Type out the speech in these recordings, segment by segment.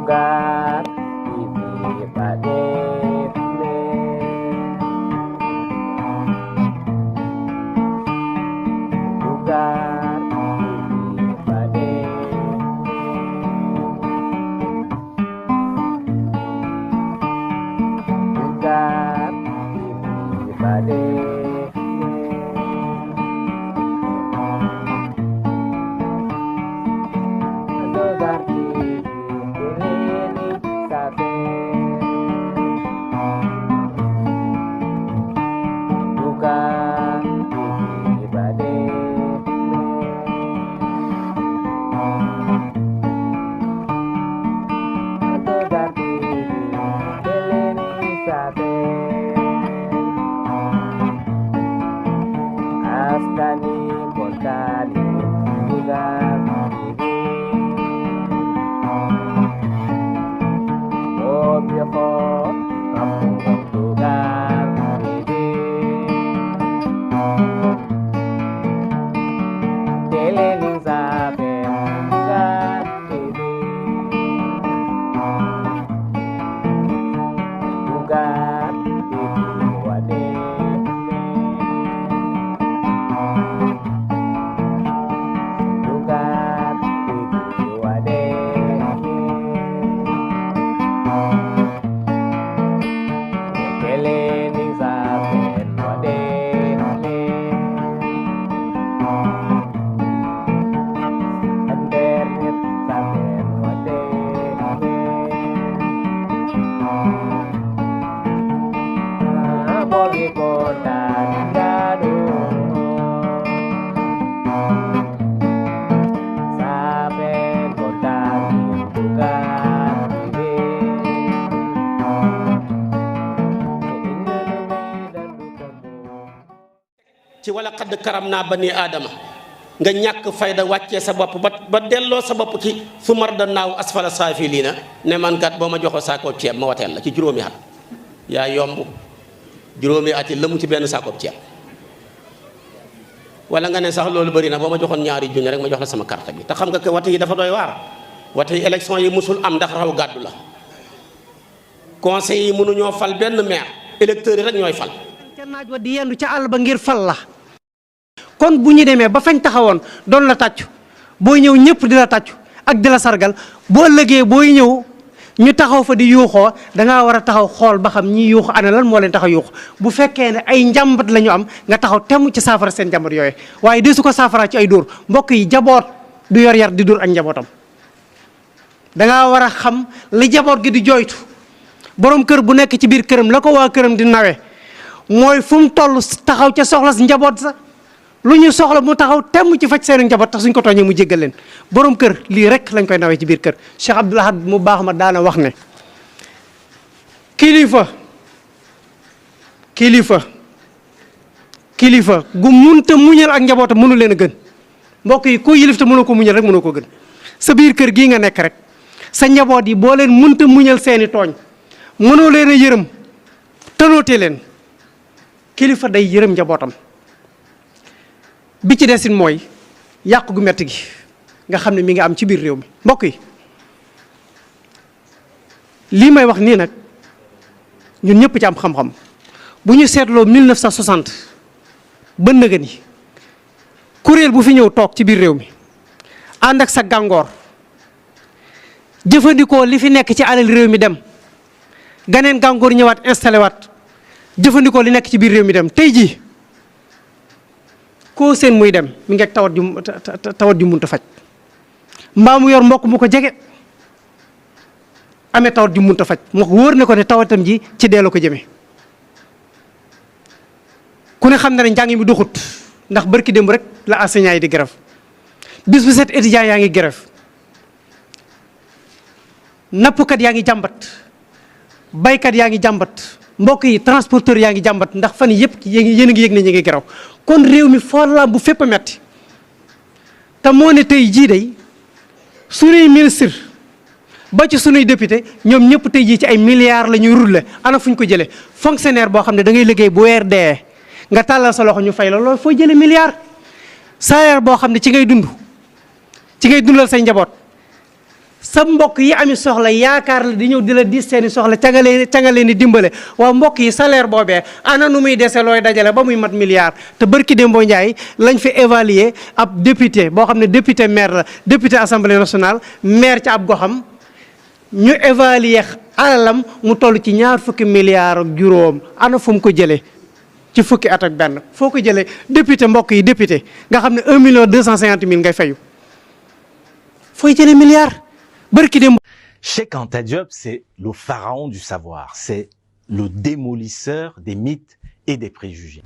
Dugar TV Bade Dugar TV Bade Dugar TV Bade ci wala xadd karam naa bani aadama nga ñàkk fayda wàccee sa bopp ba delloo sa bopp ci fu mar da naaw asfala saafiliina ne man kat boo ma joxoo saakoob ceeb ma wateel la ci juróomi at yaa yomb juróomi at yi lëmu ci benn saakoob ceeb wala nga ne sax loolu bëri na boo ma joxoon ñaari junni rek ma jox la sama carte bi te xam nga que wate yi dafa doy waar wate yi élection yi musul am ndax raw gàddu la conseil yi mënuñoo fal benn maire électeurs yi rek ñooy fal ca naaj wa di yendu ca àll ba ngir fal la kon bu ñu demee ba fañ taxawoon doon la tàccu booy ñëw ñëpp di la tàccu ak di la sargal boo ëllëgee booy ñëw ñu taxaw fa di yuuxoo dangaa war a taxaw xool ba xam ñi yuuxu ana lan moo leen tax a yuuxu bu fekkee ne ay njàmbat la ñu am nga taxaw temm ci saafara seen njàmbat yooyu waaye de su ko saafara ci ay dóor mbokk yi jaboot du yor yar di dóor ak njabootam dangaa war a xam li jaboot gi di jooytu borom kër bu nekk ci biir këram la ko waa këram di nawe mooy fu mu toll taxaw ca soxla si njaboot sa lu ñu soxla mu taxaw temm ci faj seen njaboot tax suñ ko tooñee mu jéggal leen borom kër lii rek lañ koy nawee ci biir kër Cheikh Abdoul Ahad mu baax ma daana wax ne kilifa gu munta muñal ak njabootam mënu leen a gën mbokk yi ku yilif te mënoo ko muñal rek mënoo ko gën sa biir kër gii nga nekk rek sa njaboot yi boo leen munta muñal seeni tooñ mënoo leen a yërëm tënootee leen kilifa day yërëm njabootam bi ci desin mooy yàq gu metti gi nga xam ne mi ngi am ci biir réew mi mbokk yi lii may wax nii nag ñun ñëpp ci am xam-xam bu ñu seetloo 1960 ba nëgën yi kuréel bu fi ñëw toog ci biir réew mi ànd ak sa gàngoor jëfandikoo li fi nekk ci alal réew mi dem ganeen gàngoor ñëwaat installé waat jëfandikoo li nekk ci biir réew mi dem tey jii koo seen muy dem mi ngi ak tawat ju munta faj mbaa mu yor mbokk mu ko jege amee tawat ju munta faj mu wóor ne ko ne tawatam ji ci dee la ko jëmee ku ne xam na ne njàng mi doxut ndax barki démb rek la enseignant yi di grève bis bu set étudiant yaa ngi grève nappkat yaa ngi jàmbat baykat yaa ngi jàmbat mbokk yi transporteur yaa ngi jàmbat ndax fan yëpp yéen a ngi yëg ne ñu ngi geraw kon réew mi foo la bu fépp a metti te moo ne tey jii day sunuy ministre ba ci sunuy député ñoom ñëpp tey jii ci ay milliards la ñuy rulle ana fu ñu ko jëlee fonctionnaire boo xam ne da ngay liggéey bu weer dee nga tàllal sa loxo ñu fay la loolu foo jëlee milliards salaire boo xam ne ci ngay dund ci ngay dundal say njaboot sa mbokk yi ami soxla yaakaar la di ñëw di la diis seeni soxla ca nga leen di dimbale waaw mbokk yi salaire boobee ana nu muy dese looy dajale ba muy mat milliard te bërki Dembo Ndiaye lañ fi évaluer ab député boo xam ne député maire la député assemblée nationale maire ca ab goxam ñu évaluer alalam mu toll ci 20 milliards ak juróom ana fu mu ko jëlee ci fukki at ak benn foo ko jëlee député mbokk yi député nga xam ne 1,250,000 ngay fayu fooy jëlee milliards bërki Dembo. Cheikh Anta Diop, c'est le pharaon du savoir, c'est le démolisseur des mythes et des préjugés.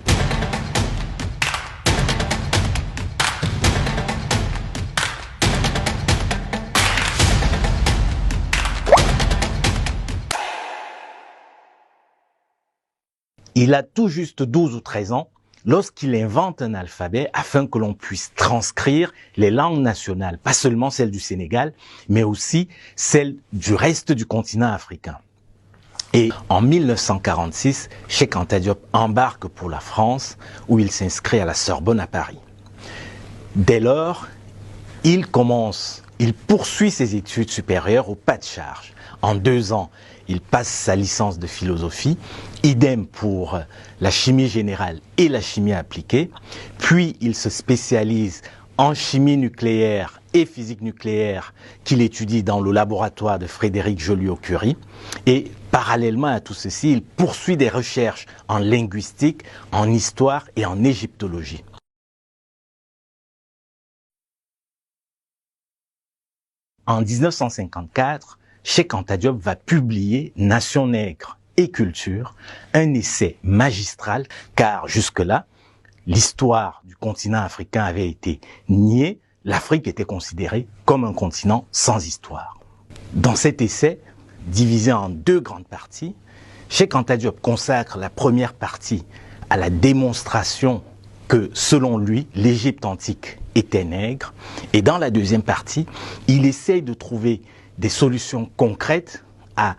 Il a tout juste 12 ou 13 ans lorsqu'il invente un alphabet afin que l'on puisse transcrire les langues nationales, pas seulement celles du Sénégal, mais aussi celles du reste du continent africain. Et en 1946, Cheikh Anta Diop embarque pour la France, où il s'inscrit à la Sorbonne à Paris. Dès lors, il poursuit ses études supérieures au pas de charge. En 2 ans, il passe sa licence de philosophie, idem pour la chimie générale et la chimie appliquée. Puis il se spécialise en chimie nucléaire et physique nucléaire qu'il étudie dans le laboratoire de Frédéric Joliot-Curie. Et parallèlement à tout ceci, il poursuit des recherches en linguistique, en histoire et en égyptologie. En 1954, Cheikh Anta Diop va publier Nation nègre et culture, un essai magistral, car jusque-là, l'histoire du continent africain avait été niée, l'Afrique était considérée comme un continent sans histoire. Dans cet essai, divisé en 2 grandes parties, Cheikh Anta Diop consacre la première partie à la démonstration que, selon lui, l'Égypte antique était nègre, et dans la deuxième partie, il essaye de trouver des solutions concrètes à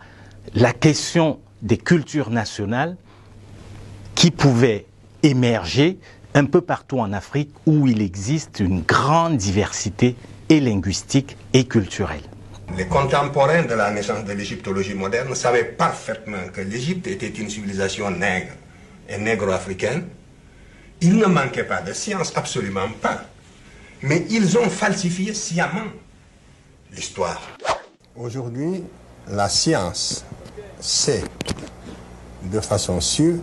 la question des cultures nationales qui pouvaient émerger un peu partout en Afrique où il existe une grande diversité et linguistique et culturelle. Les contemporains de la naissance de l'égyptologie moderne savaient parfaitement que l'Égypte était une civilisation nègre et négro-africaine. Il ne manquait pas de science, absolument pas. Mais ils ont falsifié sciemment l'histoire. Aujourd'hui, la science sait de façon sûre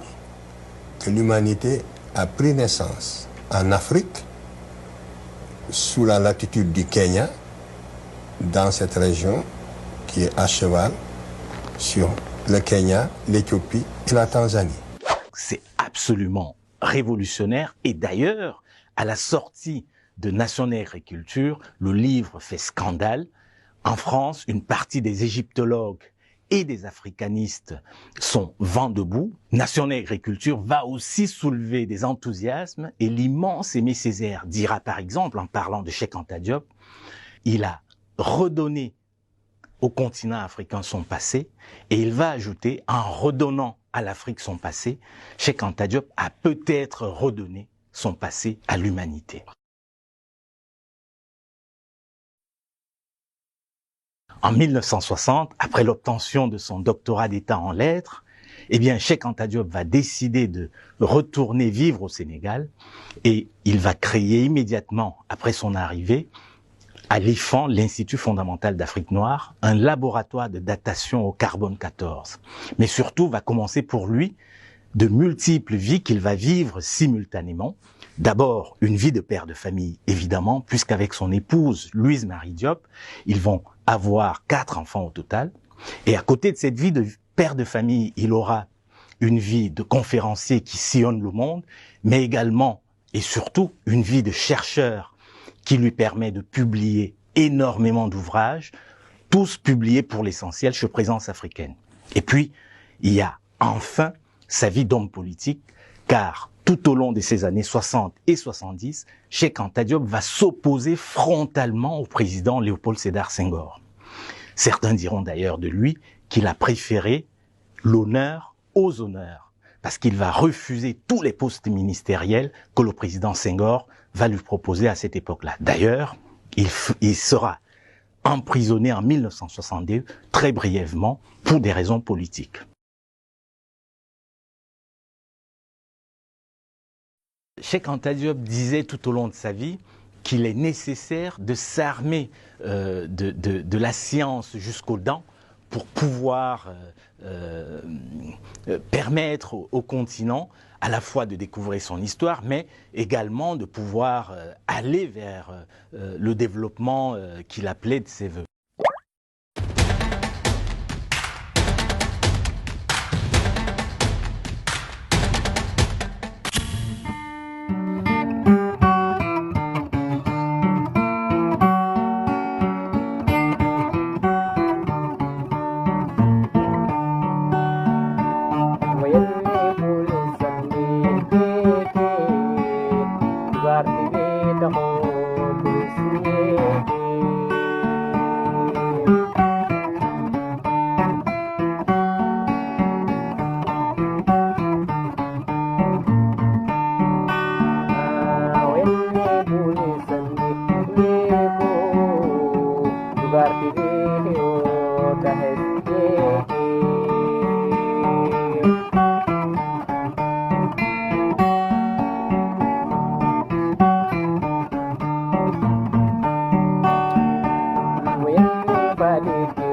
que l'humanité a pris naissance en Afrique, sous la latitude du Kenya, dans cette région qui est à cheval sur le Kenya, l'Éthiopie et la Tanzanie. C'est absolument révolutionnaire et d'ailleurs, à la sortie de Nation nègre et culture, le livre fait scandale. En France, une partie des égyptologues et des africanistes sont vent debout. Nation nègre et culture va aussi soulever des enthousiasmes et l'immense Aimé Césaire dira par exemple, en parlant de Cheikh Anta Diop, il a redonné au continent africain son passé et il va ajouter, en redonnant à l'Afrique son passé, Cheikh Anta Diop a peut-être redonné son passé à l'humanité. En 1960, après l'obtention de son doctorat d'État en lettres, eh bien, Cheikh Anta Diop va décider de retourner vivre au Sénégal et il va créer immédiatement, après son arrivée, à l'IFAN, l'Institut fondamental d'Afrique noire, un laboratoire de datation au carbone 14. Mais surtout, va commencer pour lui de multiples vies qu'il va vivre simultanément. D'abord, une vie de père de famille, évidemment, puisqu'avec son épouse, Louise Marie Diop, ils vont avoir 4 enfants au total. Et à côté de cette vie de père de famille, il aura une vie de conférencier qui sillonne le monde, mais également et surtout une vie de chercheur qui lui permet de publier énormément d'ouvrages, tous publiés pour l'essentiel chez Présence africaine. Et puis, il y a enfin sa vie d'homme politique, car tout au long de ces années 60 et 70, Cheikh Anta Diop va s'opposer frontalement au président Léopold Sédar Senghor. Certains diront d'ailleurs de lui qu'il a préféré l'honneur aux honneurs, parce qu'il va refuser tous les postes ministériels que le président Senghor va lui proposer à cette époque-là. D'ailleurs, il sera emprisonné en 1962, très brièvement, pour des raisons politiques. Cheikh Anta Diop disait tout au long de sa vie qu'il est nécessaire de s'armer de la science jusqu'aux dents pour pouvoir permettre au continent à la fois de découvrir son histoire, mais également de pouvoir aller vers le développement qu'il appelait de ses voeux. Balik